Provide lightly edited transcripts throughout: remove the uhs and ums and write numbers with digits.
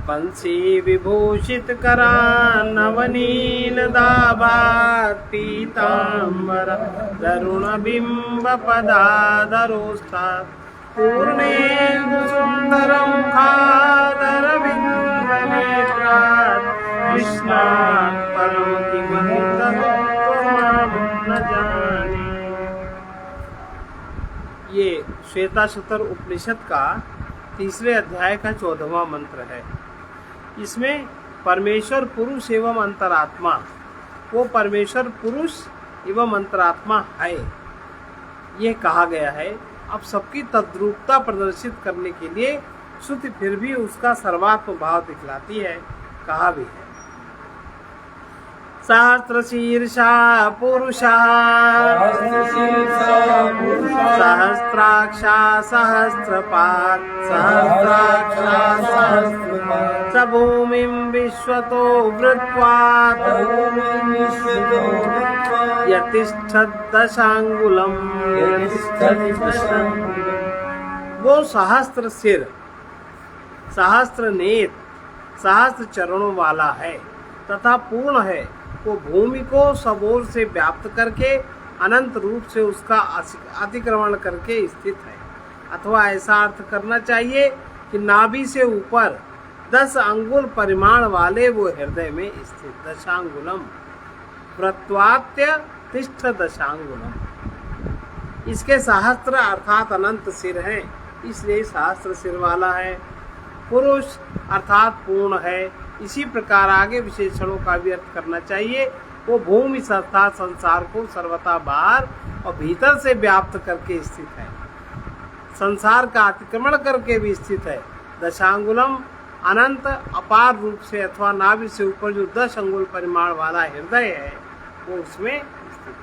पंसी विभूषित करा नवनील दाभा पीतांबर तरुण बिंब पदाधरोस्था पूर्णेन्दु सुंदरं खादर बिंबनेत्रात् कृष्णात् परम किमन्तत्वं न जाने। ये श्वेताश्वतर उपनिषद का तीसरे अध्याय का 14वां मंत्र है। इसमें परमेश्वर पुरुष एवं अंतरात्मा, वो परमेश्वर पुरुष एवं अंतरात्मा है, ये कहा गया है। अब सबकी तद्रूपता प्रदर्शित करने के लिए श्रुति फिर भी उसका सर्वात्म भाव दिखलाती है। कहा भी है, सहस्र शीर्षा पुरुषा सहस्राक्षा सहस्रपाद सहस्राक्षा सहस्रपाद स भूमिं विश्वतो वृत्वा यतिष्ठत् दशांगुलम्। वो सहस्त्र सिर, सहस्त्र नेत्र, सहस्त्र चरणों वाला है तथा पूर्ण है। वो भूमि को सब ओर से व्याप्त करके अनंत रूप से उसका अतिक्रमण करके स्थित है। अथवा ऐसा अर्थ करना चाहिए कि नाभि से ऊपर 10 अंगुल परिमाण वाले वो हृदय में स्थित। दशांगुलम व्रत्वात्य तिष्ठ दशांगुलम। इसके सहस्त्र अर्थात अनंत सिर हैं, इसलिए सहस्त्र सिर वाला है। पुरुष अर्थात पूर्ण है। इसी प्रकार आगे विशेषणों का भी अर्थ करना चाहिए। वो भूमि तथा संसार को सर्वथा बाहर और भीतर से व्याप्त करके स्थित है, संसार का अतिक्रमण करके भी स्थित है। दशांगुलम अनंत अपार रूप से अथवा नाभि से ऊपर जो 10 अंगुल परिमाण वाला हृदय है, वो उसमें स्थित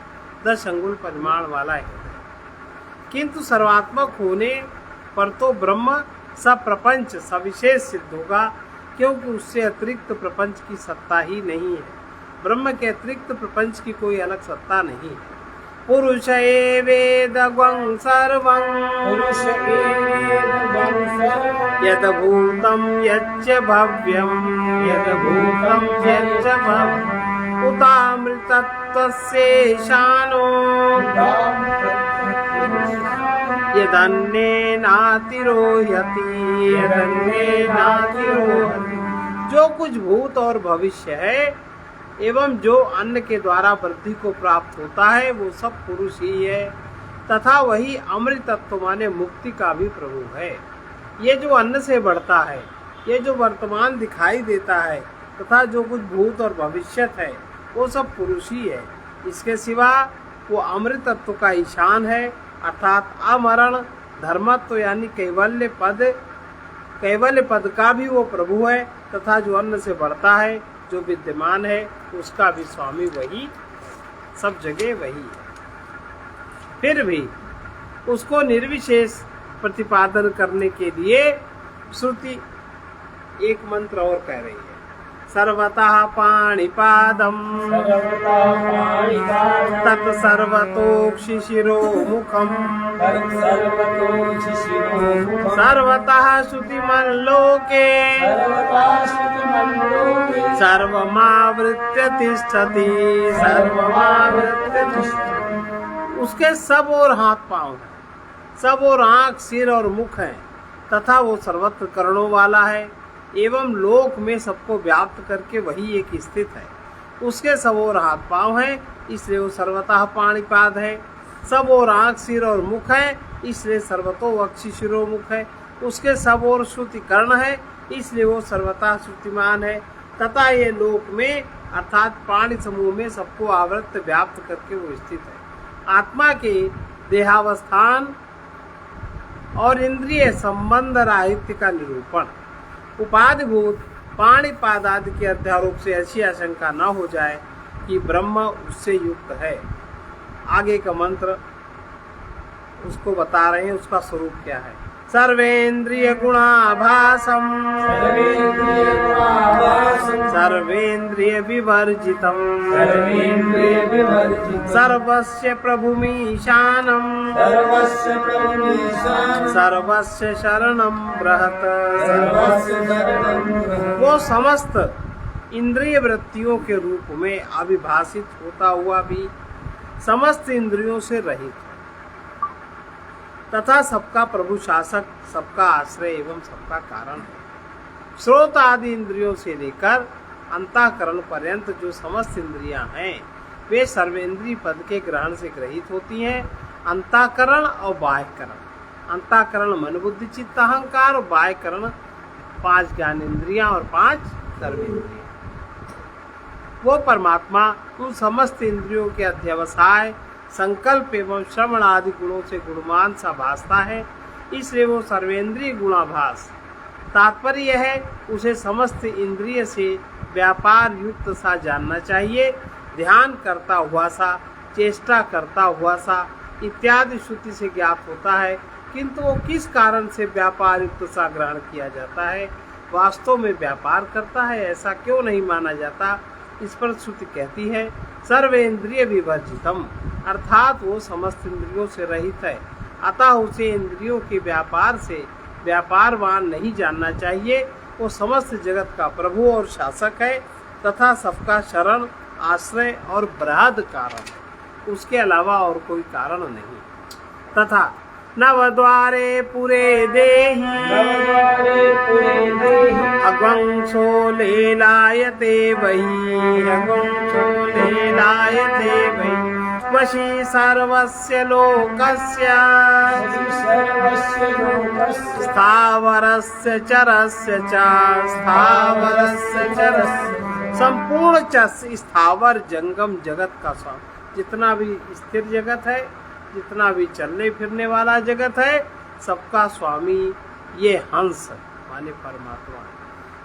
10 अंगुल परिमाण वाला हृदय। किंतु सर्वात्मक होने पर तो ब्रह्म सप्रपंच सविशेष सिद्ध होगा, क्योंकि उससे अतिरिक्त प्रपंच की सत्ता ही नहीं है। ब्रह्म के अतिरिक्त प्रपंच की कोई अलग सत्ता नहीं है। पुरुष एवेदं सर्वं यद भूतं यच्च भव्यं उतामृतत्वस्येशानो यदन्नेनातिरोहति। जो कुछ भूत और भविष्य है एवं जो अन्न के द्वारा वृद्धि को प्राप्त होता है, वो सब पुरुष ही है तथा वही अमृत तत्व माने मुक्ति का भी प्रभु है। ये जो अन्न से बढ़ता है, ये जो वर्तमान दिखाई देता है तथा जो कुछ भूत और भविष्यत है, वो सब पुरुष ही है। इसके सिवा वो अमृत तत्व का ईशान है, अर्थात अमरण धर्मत्व यानी कैवल्य पद का भी वो प्रभु है तथा जो अन्न से बढ़ता है, जो विद्यमान है, उसका भी स्वामी वही, सब जगह वही है। फिर भी उसको निर्विशेष प्रतिपादन करने के लिए श्रुति एक मंत्र और कह रही है, सर्वतः पाणिपादं तत्सर्वतोक्षिशिरो मुखं सर्वतः श्रुतिमल्लोके सर्वमावृत्य तिष्ठति। उसके सब और हाथ पांव हैं, सब और आंख, सिर और मुख हैं तथा वो सर्वत्र करणों वाला है एवं लोक में सबको व्याप्त करके वही एक स्थित है। उसके सब और हाथ पांव हैं, इसलिए वो सर्वतः पाणिपाद है। सब और आंख, सिर और मुख है, इसलिए सर्वतो अक्षि शिरोमुख है। उसके सब और श्रुति कर्ण है, इसलिए वो सर्वतः श्रुतिमान है तथा ये लोक में अर्थात प्राणी समूह में सबको आवृत व्याप्त करके वो स्थित है। आत्मा के देहावस्थान और इंद्रिय संबंध राहित्य का निरूपण। उपाधिभूत पाणिपाद आदि के अध्यारोप से ऐसी आशंका न हो जाए कि ब्रह्म उससे युक्त है। आगे का मंत्र उसको बता रहे हैं, उसका स्वरूप क्या है। सर्वेन्द्रिय गुणाभासम सर्वेन्द्रिय विवर्जितम सर्वस्य प्रभुमीशानम सर्वस्य शरणं बृहत्। वो समस्त इंद्रिय वृत्तियों के रूप में अभिभाषित होता हुआ भी समस्त इंद्रियों से रहित तथा सबका प्रभु शासक, सबका आश्रय एवं सबका कारण है। श्रोत आदि इंद्रियों से लेकर अंतःकरण पर्यंत जो समस्त इंद्रियां हैं वे सर्वेंद्रीय पद के ग्रहण से ग्रहित होती हैं। अंतःकरण और बाह्यकरण, अंतःकरण मन बुद्धि चित्त अहंकार और बाह्यकरण 5 ज्ञानेंद्रियां और 5 सर्वेंद्रियां। वो परमात्मा उन समस्त इंद्रियों के अध्यवसाय, संकल्प एवं श्रवण आदि गुणों से गुणवान सा भासता है, इसलिए वो सर्वेंद्रिय गुणाभास। तात्पर्य है उसे समस्त इंद्रिय से व्यापार युक्त सा जानना चाहिए, ध्यान करता हुआ सा, चेष्टा करता हुआ सा इत्यादि श्रुति से ज्ञात होता है। किंतु वो किस कारण से व्यापार युक्त सा ग्रहण किया जाता है, वास्तव में व्यापार करता है ऐसा क्यों नहीं माना जाता। इस पर श्रुति कहती है सर्वेंद्रिय विवर्जितम, अर्थात वो समस्त इंद्रियों से रहित है, अतः उसे इंद्रियों के व्यापार से व्यापारवान नहीं जानना चाहिए। वो समस्त जगत का प्रभु और शासक है तथा सबका शरण, आश्रय और बृहद कारण है, उसके अलावा और कोई कारण नहीं। तथा नवद्वारे पुरे देहि अग्वंशो लेलायते वही, अग्वंशो लेलायते वही वशी सर्वस्य लोकस्य स्थावरस्य चरस्य च स्थावरस्य चरस्य। संपूर्ण चस स्थावर जंगम जगत का स्वामी, जितना भी स्थिर जगत है, जितना भी चलने फिरने वाला जगत है, सबका स्वामी ये हंस माने परमात्मा।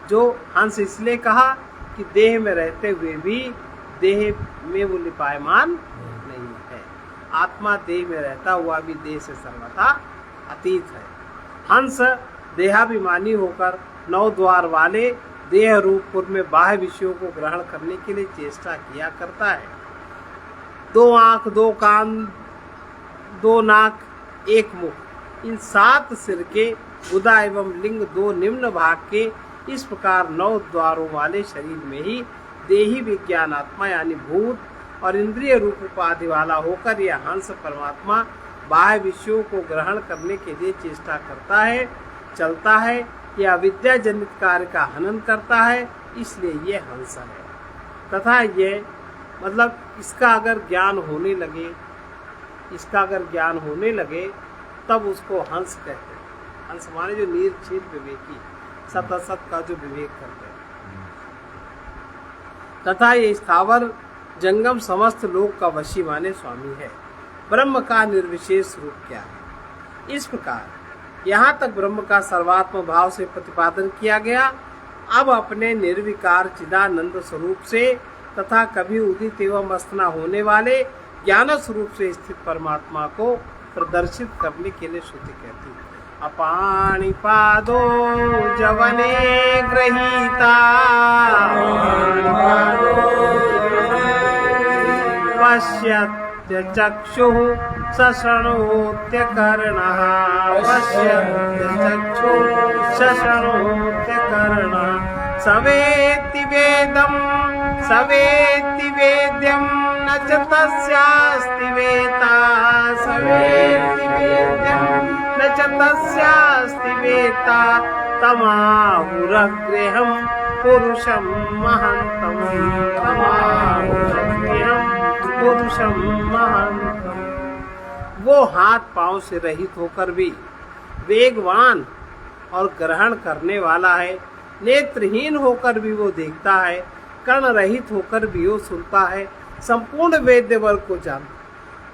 जो हंस इसलिए कहा कि देह में रहते हुए भी देह में वो लिपायमान नहीं है, आत्मा देह में रहता हुआ भी देह से सर्वथा अतीत है। हंस देहाभिमानी होकर 9 द्वार वाले देह रूप पुर में बाह्य विषयों को ग्रहण करने के लिए चेष्टा किया करता है। 2 आंख, 2 कान, 2 नाक, 1 मुख, इन 7 सिर के गुदा एवं लिंग 2 निम्न भाग के इस प्रकार 9 द्वारों वाले शरीर में ही देही विज्ञान आत्मा यानी भूत और इंद्रिय रूप उपाधि वाला होकर यह हंस परमात्मा बाह्य विषयों को ग्रहण करने के लिए चेष्टा करता है, चलता है। यह अविद्या जनित कार्य का हनन करता है, इसलिए ये हंस है। तथा ये मतलब इसका अगर ज्ञान होने लगे तब उसको हंस कहते हैं। हंस माने जो निर्छीद विवेकी, सत असत का जो विवेक करते हैं। तथा ये स्थावर जंगम समस्त लोक का वशी माने स्वामी है। ब्रह्म का निर्विशेष रूप क्या है? इस प्रकार यहाँ तक ब्रह्म का सर्वात्म भाव से प्रतिपादन किया गया। अब अपने निर्विकार चिदानंद स्वरूप से तथा कभी उदित एवं अस्त न होने वाले ज्ञान स्वरूप से स्थित परमात्मा को प्रदर्शित करने के लिए श्रुति कहती है अपाणिपादो जवने गृहीता पश्यत्य चक्षुः सशृणोत्य कर्णः पश्यत्य चक्षुः सशृणोत्य कर्णः सवेत्ति वेद्यं न च तस्यास्ति वेता सवेत्ति वेद्यं न च तस्यास्ति वेता तमाहुरग्रहं पुरुषं महन्तं पुरुषं महन्तं। वो हाथ पांव से रहित होकर भी वेगवान और ग्रहण करने वाला है, नेत्रहीन होकर भी वो देखता है, कर्ण रहित होकर भी वो सुनता है, संपूर्ण वेद्य वर्ग को जानता,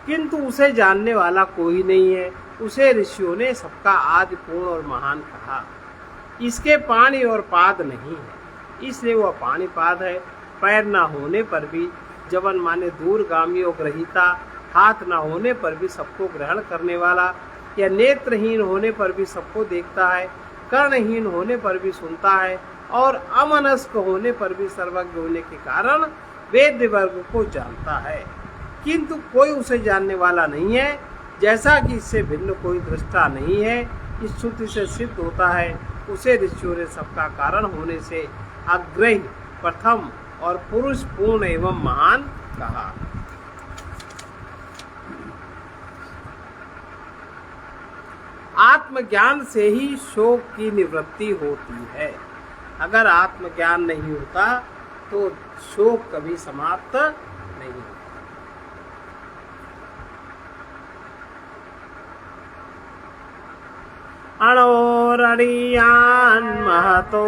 किंतु उसे जानने वाला कोई नहीं है। उसे ऋषियों ने सबका आदि पूर्ण और महान कहा। इसके पाणी और पाद नहीं है, इसलिए वह पाणिपाद है। पैर न होने पर भी जवन माने दूरगामी और ग्रहीता, हाथ न होने पर भी सबको ग्रहण करने वाला, यह नेत्रहीन होने पर भी सबको देखता है, कर्णहीन होने पर भी सुनता है और अमनस्क होने पर भी सर्वज्ञ होने के कारण वेद वर्ग को जानता है, किंतु कोई उसे जानने वाला नहीं है। जैसा कि इससे भिन्न कोई दृष्टा नहीं है, इस श्रुति से सिद्ध होता है, उसे ऋषियों ने सबका कारण होने से अग्रही, प्रथम और पुरुष पूर्ण एवं महान कहा। आत्मज्ञान से ही शोक की निवृत्ति होती है। अगर आत्मज्ञान नहीं होता तो शोक कभी समाप्त नहीं होता। अणोरणीयान महतो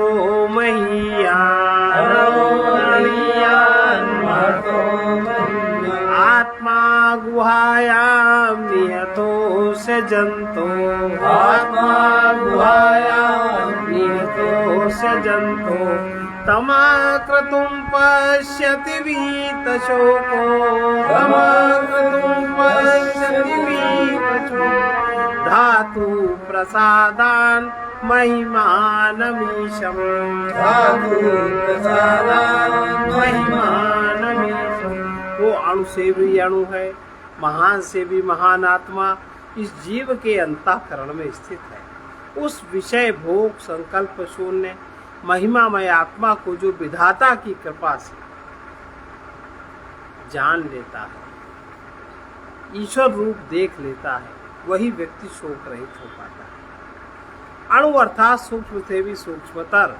महीयान, आत्मा गुहायां नियतो से जंतो, आत्मा गुहायां नियतो से जंतो, तमाक्रतुम पश्यति वीतशोको, तमाक्रतुम पश्यति वीतशोको, धातु प्रसादान महिमानमीशम, धातु प्रसादान महिमानमीशम। वो अणु से भी अणु है, महान से भी महान आत्मा इस जीव के अंतःकरण में स्थित है। उस विषय भोग संकल्प शून्य महिमामय आत्मा को जो विधाता की कृपा से जान लेता है, ईश्वर रूप देख लेता है, वही व्यक्ति शोक रहित हो पाता है। अणु अर्थात सूक्ष्म से भी सूक्ष्मतर,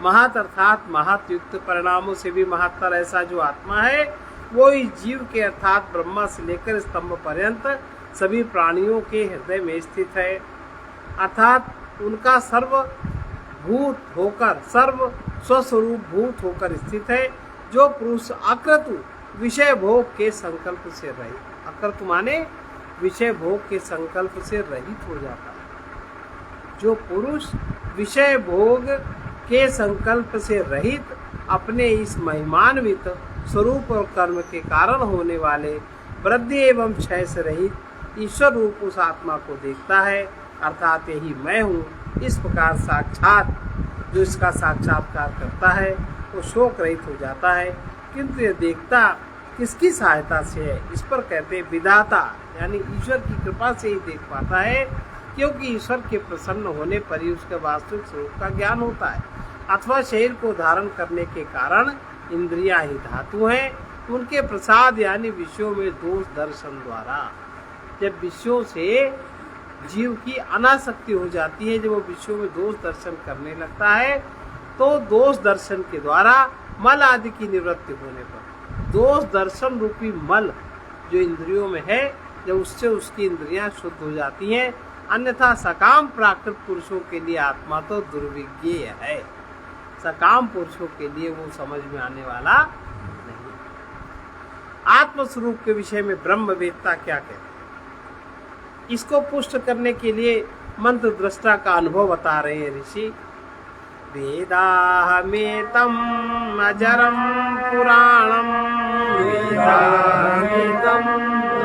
महत अर्थात महतयुक्त, परिणामों से भी महत्तर ऐसा जो आत्मा है, वो इस जीव के अर्थात ब्रह्मा से लेकर स्तंभ पर्यंत सभी प्राणियों के हृदय में स्थित है, अर्थात उनका सर्वभूत होकर, सर्व स्वस्वरूप भूत होकर स्थित है। जो पुरुष अक्रतु विषय भोग के संकल्प से रहित, अक्रतु माने विषय भोग के संकल्प से रहित हो जाता है। जो पुरुष विषय भोग के संकल्प से रहित अपने इस महिमान्वित स्वरूप और कर्म के कारण होने वाले वृद्धि एवं क्षय से रहित ईश्वर रूप उस आत्मा को देखता है, अर्थात यही मैं हूँ, इस प्रकार साक्षात जो इसका साक्षात्कार करता है वो शोक रहित हो जाता है। किंतु यह देखता किसकी सहायता से है, इस पर कहते हैं विधाता, यानी ईश्वर की कृपा से ही देख पाता है, क्योंकि ईश्वर के प्रसन्न होने पर ही उसके वास्तविक स्वरूप का ज्ञान होता है। अथवा शरीर को धारण करने के कारण इंद्रियां ही धातु हैं, उनके प्रसाद यानी विषयों में दोष दर्शन द्वारा, जब विषयों से जीव की अनासक्ति हो जाती है, जब वो विषयों में दोष दर्शन करने लगता है, तो दोष दर्शन के द्वारा मल आदि की निवृत्ति होने पर दोष दर्शन रूपी मल जो इंद्रियों में है, जब उससे उसकी इंद्रियां शुद्ध हो जाती हैं। अन्यथा सकाम प्राकृत पुरुषों के लिए आत्मा तो दुर्विज्ञेय है, सकाम पुरुषों के लिए वो समझ में आने वाला नहीं। आत्मस्वरूप के विषय में ब्रह्मवेत्ता क्या कहते हैं, इसको पुष्ट करने के लिए मंत्र दृष्टा का अनुभव बता रहे हैं ऋषि। वेदाहमेतम अजरम पुराणम, वेदाहमेतम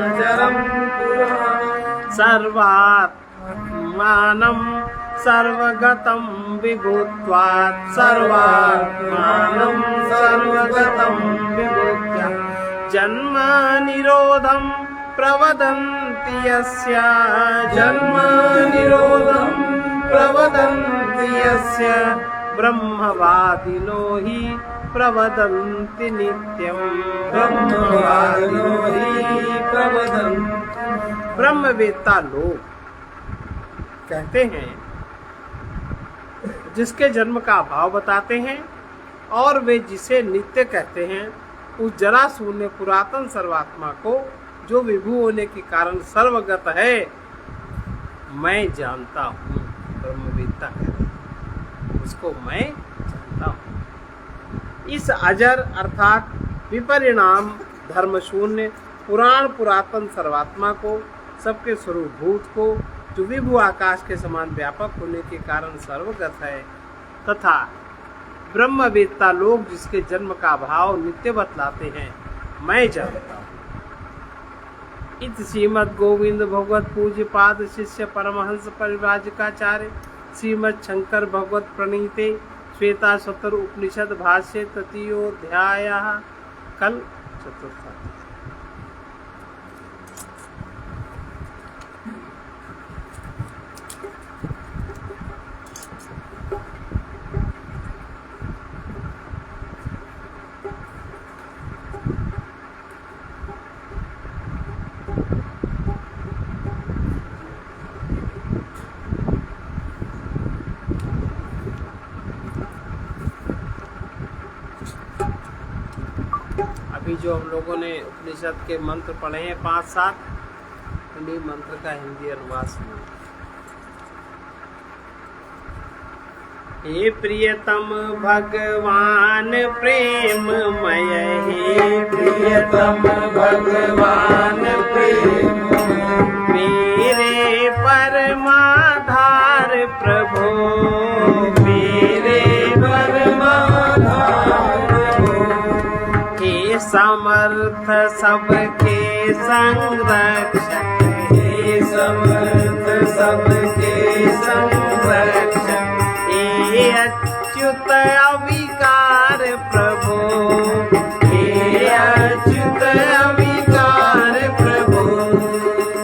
अजरम पुराणम, सर्वात्मानं सर्वगतं विभूत्वात्, सर्वात्मानं सर्वगतं विभूत्या, जन्म निरोधं प्रवदन्ति यस्य, जन्म निरोधं प्रवदन्ति यस्य, ब्रह्मवादिनो हि प्रवदन्ति नित्यं, ब्रह्मवादिनो हि प्रवदन्ति। ब्रह्मवेत्ता लोग कहते हैं, जिसके जन्म का अभाव बताते हैं और वे जिसे नित्य कहते हैं, उस जरा शून्य पुरातन सर्वात्मा को जो विभू होने के कारण सर्वगत है, मैं जानता हूँ। ब्रह्मवेत्ता कहते हैं, उसको मैं जानता हूँ। इस अजर अर्थात विपरिणाम धर्म शून्य पुराण पुरातन सर्वात्मा को, सबके स्वरूप भूत को, जो विभु आकाश के समान व्यापक होने के कारण सर्वगत है, तथा ब्रह्मवेत्ता लोग जिसके जन्म का भाव नित्य बतलाते हैं, मैं जानता हूँ। इत श्रीमद् गोविंद भगवत पूज्य पाद शिष्य परमहंस परिव्राजकाचार्य श्रीमद् शंकर भगवत प्रणीते श्वेता सतर उपनिषद भाष्य तृतीयोध्याय कल चतुर्थ। अभी जो हम लोगों ने उपनिषद के मंत्र पढ़े हैं 5-7, उन्हीं मंत्र का हिंदी अनुवाद सुना। हे प्रियतम भगवान प्रेममय, हे प्रियतम भगवान प्रेममय, मेरे परमाधार प्रभो, मेरे परमाधार समर्थ सबके संरक्षक, हे समर्थ सबके संरक्षक, हे अच्युत अविकार प्रभो, हे अच्युत अविकार प्रभो,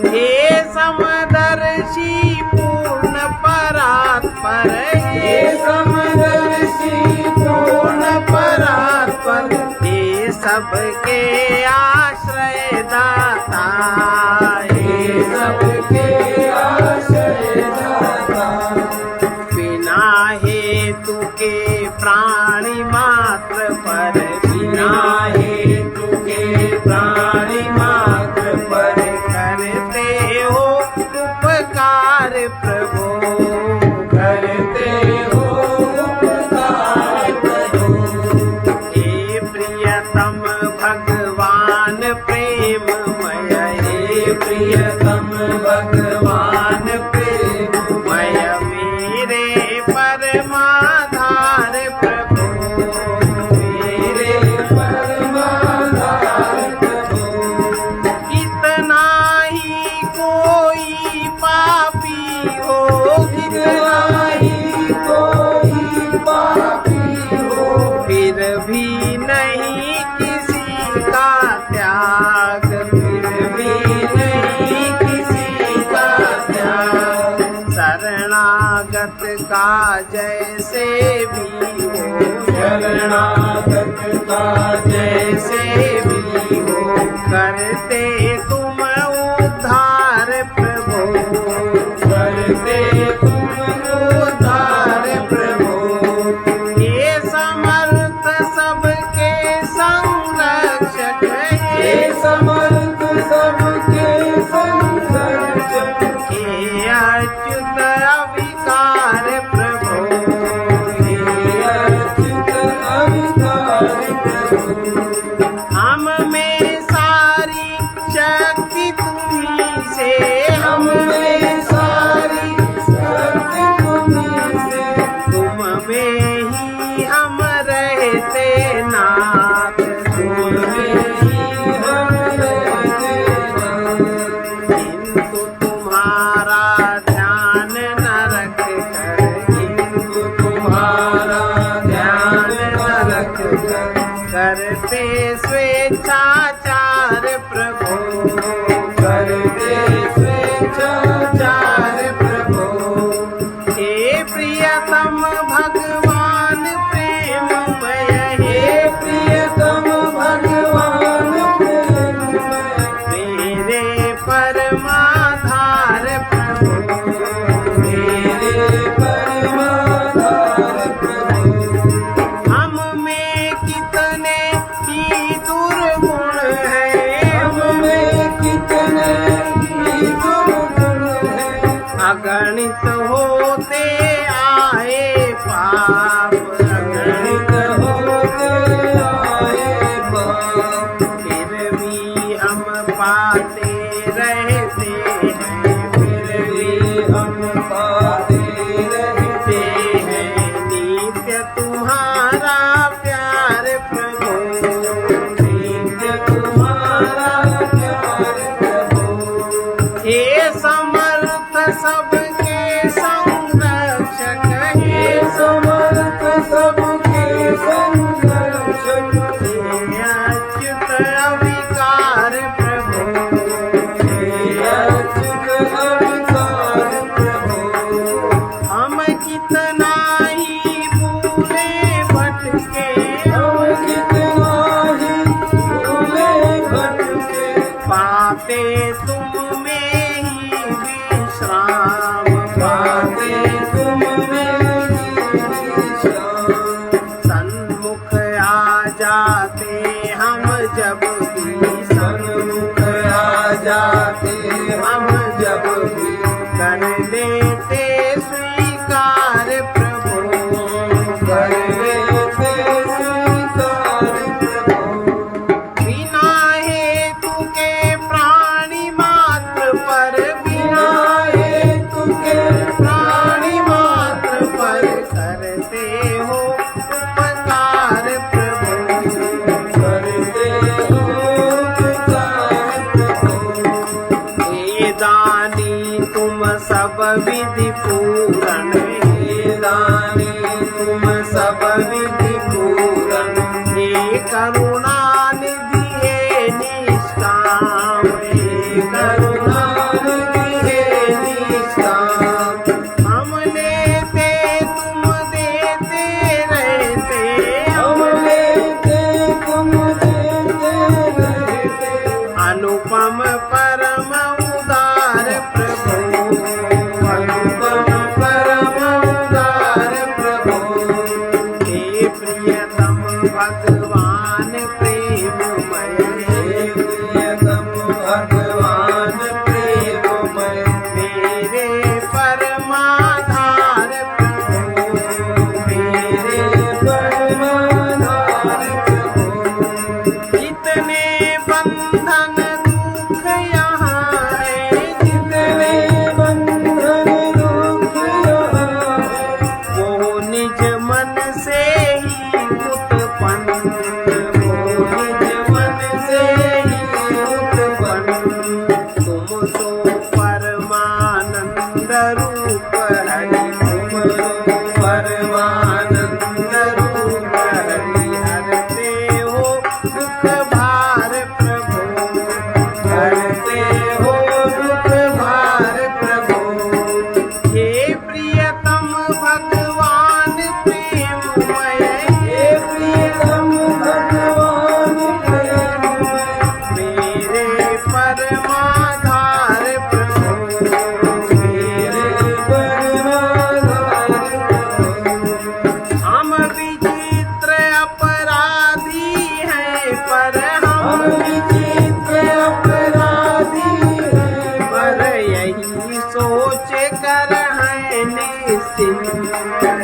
हे समदर्शी पूर्ण परात्पर, हे समदर्शी पूर्ण परात्पर, सबके आश्रय दाता, हे सबके आश्रय दाता, बिना हेतु के प्राणी मात्र पर, बिना हेतु के प्राणी मात्र पर करते हो उपकार प्रभो, करते हो उपकार प्रभो, हे प्रियतम भगवान प्रेममय, हे प्रियतम भगवान प्रेममय, मेरे परमाधार प्रभु, मेरे परमाधार प्रभु, कितना ही कोई पापी हो, कितना ही कोई पापी हो, फिर भी नहीं किसी का त्याग, फिर भी नहीं किसी का त्याग, शरणागत का जैसे भी हो, शरणागत का जैसे भी हो, करते तुम उद्धार प्रभु, करते तुम उद्धार प्रभु, ये समर्थ सबके संरक्षक, हे समर्थ सबके संरक्षक, हे अच्युत अविकार प्रभु, हे अच्युत अविकार प्रभु, हम में सारी शक्ति तुम्हीं से, हम में सारी शक्ति तुम्हीं से, तुम में ही हम रहते नाथ, तुम में ही हम रहते नाथ, किंतु तुम्हारा ध्यान न रख कर, किंतु तुम्हारा ध्यान न रख कर, करते स्वेच्छाचार प्रभु, करते स्वेच्छाचार प्रभु, हे प्रियतम भगवान प्रेममय, हे प्रियतम भगवान प्रेममय, मेरे परमाधार प्रभु, मेरे परमाधार प्रभु, हम में कितने ही दुर्गुण है, हम में कितने ही दुर्गुण है, अगणित होते आए पाप, अगणित होते आए पाप, फिर भी हम पाते रहते हैं, फिर भी हम पाते रहते हैं, नित्य तुम्हारा प्यार प्रभु, नित्य तुम्हारा प्यार प्रभु, तुम मेरी शान। सन्मुख आ जाते हम जब भी, सन्मुख आ जाते हम जब भी, कर लेते स्वीकार प्रभु, कर लेते स्वीकार प्रभु। बिना हेतु के प्राणी मात्र पर, बिना हेतु के प्राणी मात्र पर करते हो उपकार प्रभु, करते हो उपकार प्रभु। हे दानी तुम सब विधि पूरन, हे दानी तुम सब विधि पूरन, हे करुणा निधि हे निष्काम, हे करुणा निधि हे निष्काम। हम लेते तुम देते रहते, हम लेते तुम देते रहते, अनुपम परम उदार प्रभु, अनुपम परम उदार प्रभु। हे प्रियतम भगवान प्रेममय, हे प्रियतम भगवान प्रेममय, मेरे परमाधार प्रभु, मेरे परमाधार प्रभु। जितने बंधन दुख यहाँ है, जितने बंधन दुख यहाँ है, वो निज मन से ही उत्पन्न, वो निज मन से ही उत्पन्न। तुम तो परमानंद रूप हरि, तुम तो परमानंद रूप हरि, हरते हो दुख भार प्रभु, करते हो दुख भार प्रभु। हे प्रियतम भगवान प्रेममय, हे प्रियतम भगवान प्रेममय, मेरे परमाधार प्रभु, मेरे परमाधार प्रभु। हम विचित्र अपराधी हैं पर हम विचित्र अपराधी हैं, पर यही सोच कर हैं निश्चिंत,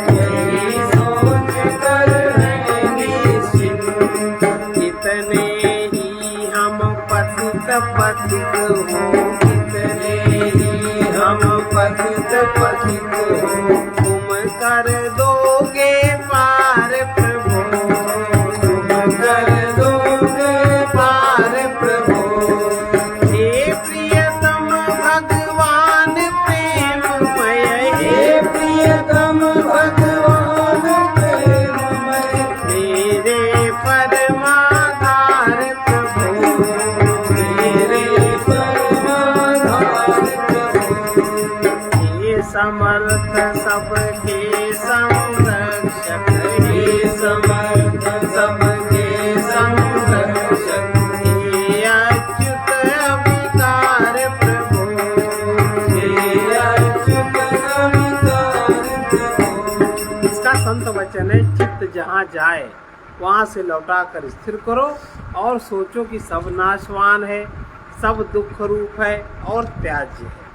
यही सोच कर हैं निश्चिंत। कितने ही हम पतित पथिक हो, कितने ही हम पतित पथित हो, तुम कर दोगे पार प्रभु, तुम कर दोगे पार प्रभु। हे प्रियतम भगवान प्रेममय, हे प्रियतम भगवान प्रेममय, मेरे परमाधार प्रभु, मेरे परमाधार प्रभु। हे समर्थ सबके संरक्षक, हे समर्थ सबके संरक्षक, हे अच्युत अविकार प्रभु, हे अच्युत अविकार प्रभु। इसका संत वचन है, चित्त जहाँ जाए वहाँ से लौटा कर स्थिर करो और सोचो कि सब नाशवान है, सब दुख रूप है और त्याज्य है।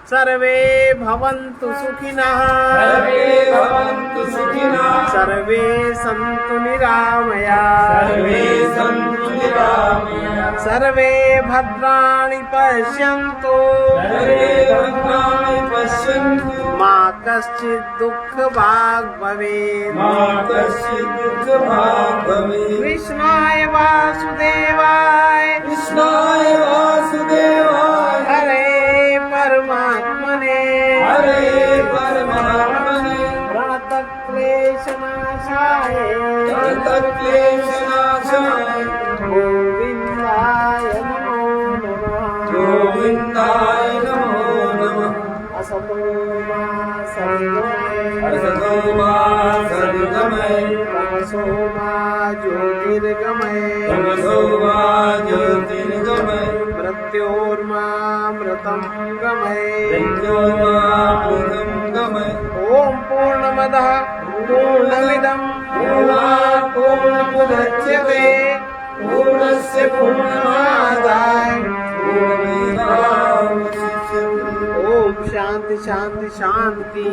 सर्वे भवन्तु सुखिनः, सर्वे भवन्तु सुखिनः, सर्वे सन्तु निरामयाः, सर्वे सन्तु निरामयाः, सर्वे भद्राणि पश्यन्तु, सर्वे भद्राणि पश्यन्तु, मा कश्चित् दुःखभाग् भवेत्। मा कश्चित् दुःखभाग् भवेत्। कृष्णाय वासुदेवाय, कृष्णाय वासुदेवाय, हरे परमात्मने, हरे परमात्मने, प्रणतक्लेशनाशाय, प्रणतक्लेशनाशाय, गोविन्दाय नमो नमः। गोविन्दाय नमो नमः। असतो मा सद्गमय, असतो मा सद्गमय, तमसो मा ज्योतिर्गमय, तमसो मा ज्योतिर्गमय, मृत्योर्मा मृतं गमय। मृत्योर्मा मृतं गमय। पूर्णमदः पूर्णमिदं पूर्णात् पूर्णमुदच्यते पूर्णस्य पूर्णमादाय पूर्णमेवावशिष्यते। ओम शांति शांति शांति।